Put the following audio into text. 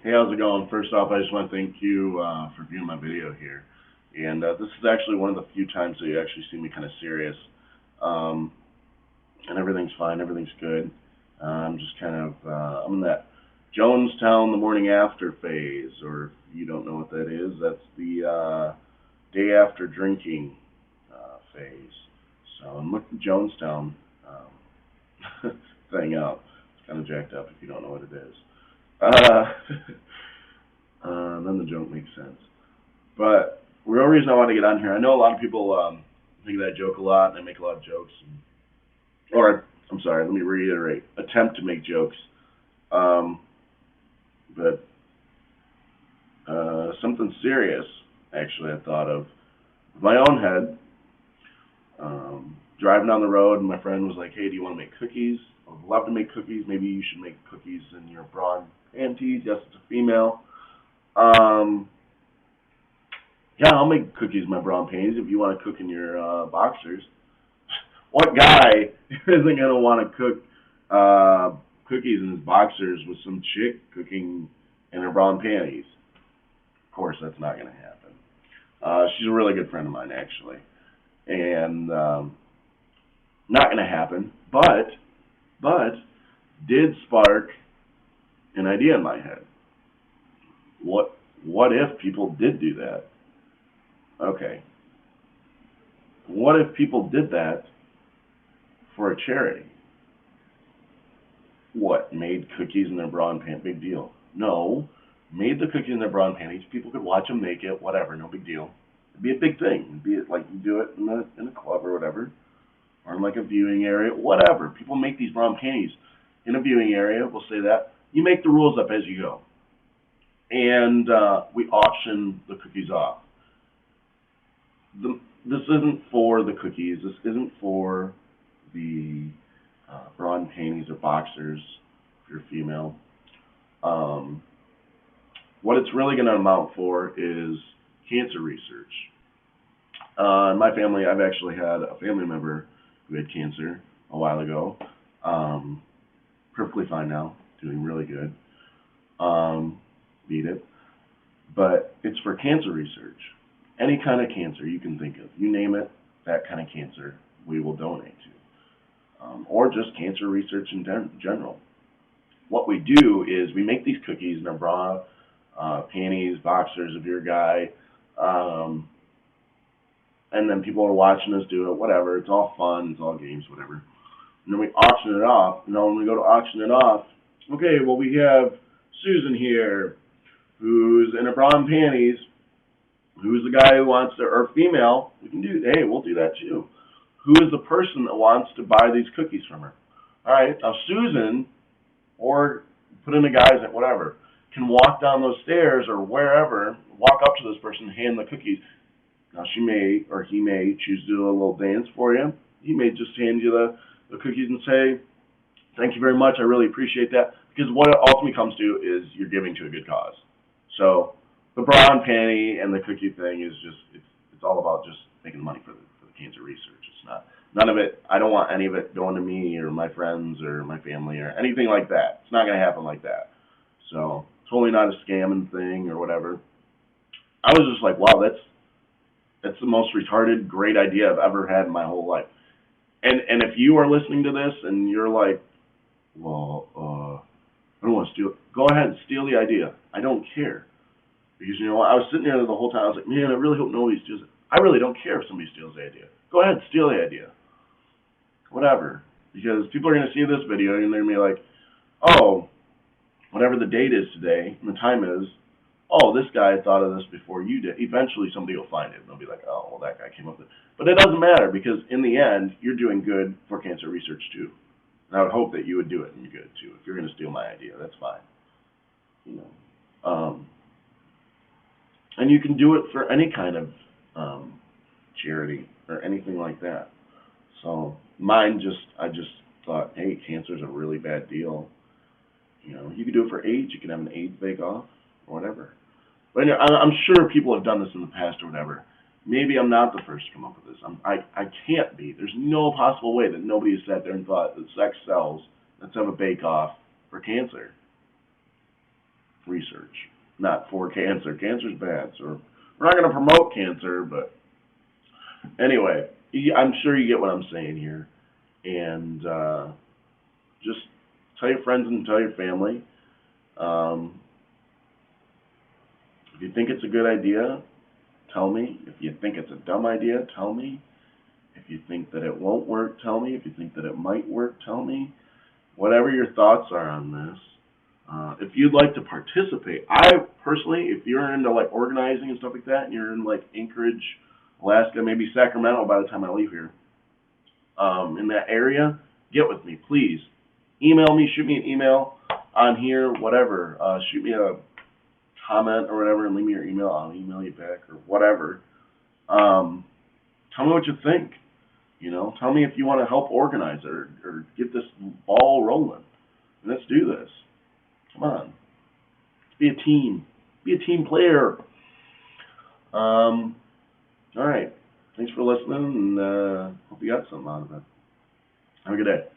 Hey, how's it going? First off, I just want to thank you for viewing my video here. And this is actually one of the few times that you actually see me kind of serious. Um, and everything's fine, everything's good. I'm just kind of, I'm in that Jonestown the morning after phase, or if you don't know what that is, that's the day after drinking phase. So I'm looking Jonestown thing up. It's kind of jacked up if you don't know what it is. Uh, then the joke makes sense. But the real reason I want to get on here, I know a lot of people think that I joke a lot and I make a lot of jokes. Or, I'm sorry, let me reiterate, attempt to make jokes. Um, but something serious, actually, I thought of. With my own head, driving down the road, and my friend was like, hey, do you want to make cookies? I would love to make cookies. Maybe you should make cookies in your broad panties. Yes, it's a female. Um, yeah, I'll make cookies in my brown panties if you want to cook in your boxers. What guy isn't going to want to cook cookies in his boxers with some chick cooking in her brown panties? Of course, that's not going to happen. She's a really good friend of mine, actually. And not going to happen, but did spark an idea in my head. What if people did do that? Okay. What if people did that for a charity? What, made cookies in their bra and pant? Big deal. No, made the cookies in their bra and panties. People could watch them make it, whatever, no big deal. It'd be a big thing. It'd be like you do it in a club or whatever, or in like a viewing area, whatever. People make these bra and panties in a viewing area. We'll say that. You make the rules up as you go, and we auction the cookies off. This isn't for the cookies. This isn't for the bra and panties or boxers if you're female. Um, what it's really going to amount for is cancer research. In my family, I've actually had a family member who had cancer a while ago. Perfectly fine now, doing really good. Beat it. But it's for cancer research. Any kind of cancer you can think of. You name it, that kind of cancer we will donate to. Or just cancer research in general. What we do is we make these cookies in our bra, panties, boxers if you're a guy, and then people are watching us do it, whatever. It's all fun, it's all games, whatever. And then we auction it off. And then when we go to auction it off, okay, well, we have Susan here, who's in her bra and panties, who's the guy who wants to, or female, hey, we'll do that too. Who is the person that wants to buy these cookies from her? All right, now Susan, or put in the guys at whatever, can walk down those stairs or wherever, walk up to this person, hand the cookies. Now she may, or he may, choose to do a little dance for you. He may just hand you the cookies and say, thank you very much, I really appreciate that. Because what it ultimately comes to is you're giving to a good cause. So the bra and panty and the cookie thing is just, it's all about just making money for the cancer research. It's not, none of it, I don't want any of it going to me or my friends or my family or anything like that. It's not going to happen like that. So totally not a scamming thing or whatever. I was just like, wow, that's the most retarded, great idea I've ever had in my whole life. And if you are listening to this and you're like, well, I don't want to steal it, go ahead and steal the idea. I don't care. Because, you know, I was sitting there the whole time, I was like, man, I really hope nobody steals it. I really don't care if somebody steals the idea. Go ahead and steal the idea. Whatever. Because people are going to see this video and they're going to be like, oh, whatever the date is today and the time is, oh, this guy thought of this before you did. Eventually somebody will find it and they'll be like, oh, well, that guy came up with it. But it doesn't matter because in the end, you're doing good for cancer research too. And I would hope that you would do it and good too. If you're going to steal my idea, that's fine. You know. And you can do it for any kind of charity or anything like that. So mine I just thought, hey, cancer's a really bad deal. You know, you could do it for AIDS. You could have an AIDS bake-off or whatever. But I'm sure people have done this in the past or whatever. Maybe I'm not the first to come up with this. I can't be. There's no possible way that nobody has sat there and thought that sex sells. Let's have a bake-off for cancer. research, not for cancer. Cancer's bad, so we're not going to promote cancer, but anyway, I'm sure you get what I'm saying here. And just tell your friends and tell your family. Um, if you think it's a good idea, tell me. If you think it's a dumb idea, tell me. If you think that it won't work, tell me. If you think that it might work, tell me. Whatever your thoughts are on this. If you'd like to participate, I personally, if you're into like organizing and stuff like that, and you're in like Anchorage, Alaska, maybe Sacramento by the time I leave here, in that area, get with me, please. Email me, shoot me an email on here, whatever. Shoot me a comment or whatever and leave me your email. I'll email you back or whatever. Tell me what you think. You know, tell me if you want to help organize it or get this ball rolling. Let's do this. Come on. Be a team. Be a team player. All right. Thanks for listening, and hope you got something out of it. Have a good day.